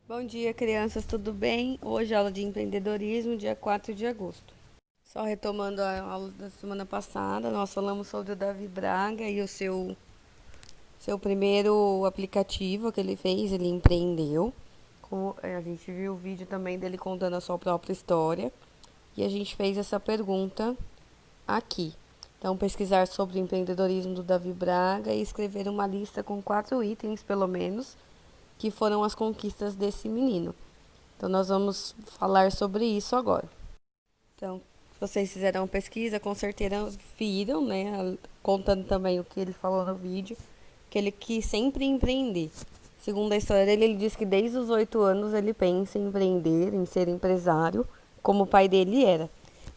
Bom dia, crianças, tudo bem? Hoje aula de empreendedorismo, dia 4 de agosto. Só retomando a aula da semana passada, nós falamos sobre o Davi Braga e o seu primeiro aplicativo que ele fez, ele empreendeu. A gente viu o vídeo também dele contando a sua própria história e a gente fez essa pergunta aqui. Então, pesquisar sobre o empreendedorismo do Davi Braga e escrever uma lista com 4 itens, pelo menos, que foram as conquistas desse menino. Então, nós vamos falar sobre isso agora. Então, vocês fizeram uma pesquisa, com certeza viram, né? Contando também o que ele falou no vídeo, que ele quis sempre empreender. Segundo a história dele, ele diz que desde os 8 anos ele pensa em empreender, em ser empresário, como o pai dele era.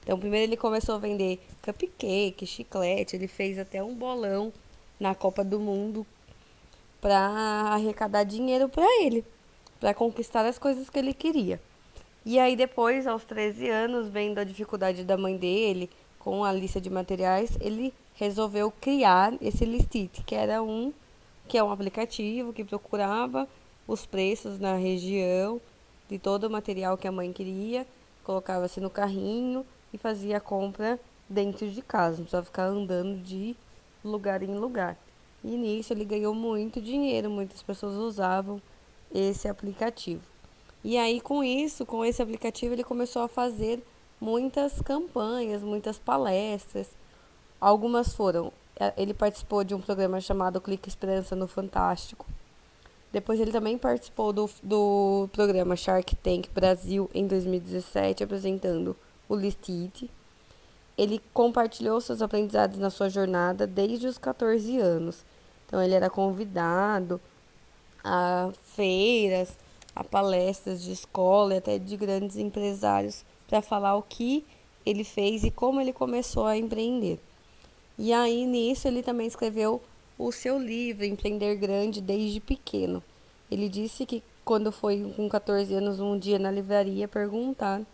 Então, primeiro ele começou a vender cupcake, chiclete, ele fez até um bolão na Copa do Mundo para arrecadar dinheiro para ele, para conquistar as coisas que ele queria. E aí depois, aos 13 anos, vendo a dificuldade da mãe dele com a lista de materiais, ele resolveu criar esse Listit, que é um aplicativo que procurava os preços na região de todo o material que a mãe queria, colocava-se no carrinho e fazia a compra dentro de casa, não precisava ficar andando de lugar em lugar. E nisso ele ganhou muito dinheiro, muitas pessoas usavam esse aplicativo. E aí, com isso, com esse aplicativo, ele começou a fazer muitas campanhas, muitas palestras. Algumas foram. Ele participou de um programa chamado Clique Esperança no Fantástico. Depois, ele também participou do programa Shark Tank Brasil em 2017, apresentando o Listit. Ele compartilhou seus aprendizados na sua jornada desde os 14 anos. Então, ele era convidado a feiras, a palestras de escola e até de grandes empresários para falar o que ele fez e como ele começou a empreender. E aí nisso ele também escreveu o seu livro Empreender Grande desde pequeno. Ele disse que quando foi com 14 anos um dia na livraria perguntou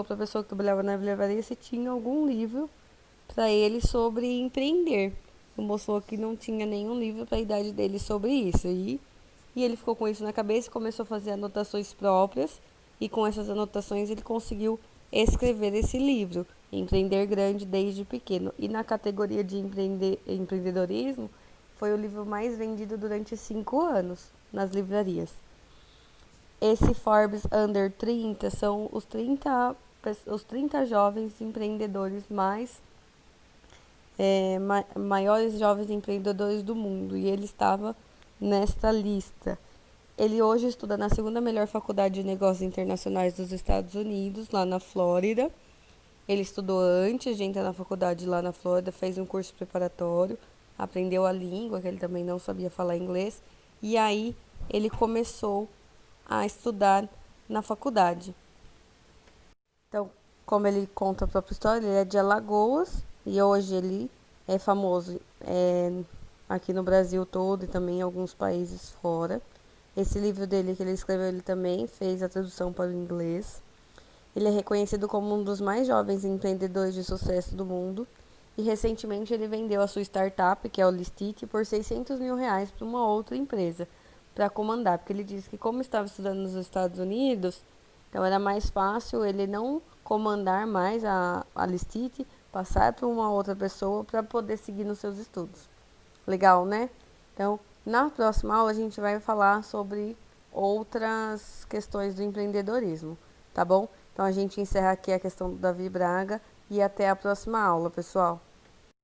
para a pessoa que trabalhava na livraria se tinha algum livro para ele sobre empreender. O moço falou que não tinha nenhum livro para a idade dele sobre isso. E ele ficou com isso na cabeça e começou a fazer anotações próprias. E com essas anotações ele conseguiu escrever esse livro, Empreender Grande desde pequeno. E na categoria de empreendedorismo, foi o livro mais vendido durante 5 anos nas livrarias. Esse Forbes Under 30 são os 30 jovens empreendedores maiores jovens empreendedores do mundo. E ele estava nesta lista. Ele hoje estuda na segunda melhor faculdade de negócios internacionais dos Estados Unidos, lá na Flórida. Ele estudou antes de entrar na faculdade lá na Flórida, fez um curso preparatório, aprendeu a língua, que ele também não sabia falar inglês, e aí ele começou a estudar na faculdade. Então, como ele conta a própria história, ele é de Alagoas e hoje ele é famoso aqui no Brasil todo e também em alguns países fora. Esse livro dele que ele escreveu, ele também fez a tradução para o inglês. Ele é reconhecido como um dos mais jovens empreendedores de sucesso do mundo. E recentemente ele vendeu a sua startup, que é o Listit, por R$ 600 mil para uma outra empresa, para comandar. Porque ele disse que como estava estudando nos Estados Unidos, então era mais fácil ele não comandar mais a Listit, passar para uma outra pessoa para poder seguir nos seus estudos. Legal, né? Então, na próxima aula a gente vai falar sobre outras questões do empreendedorismo, tá bom? Então a gente encerra aqui a questão do Davi Braga e até a próxima aula, pessoal.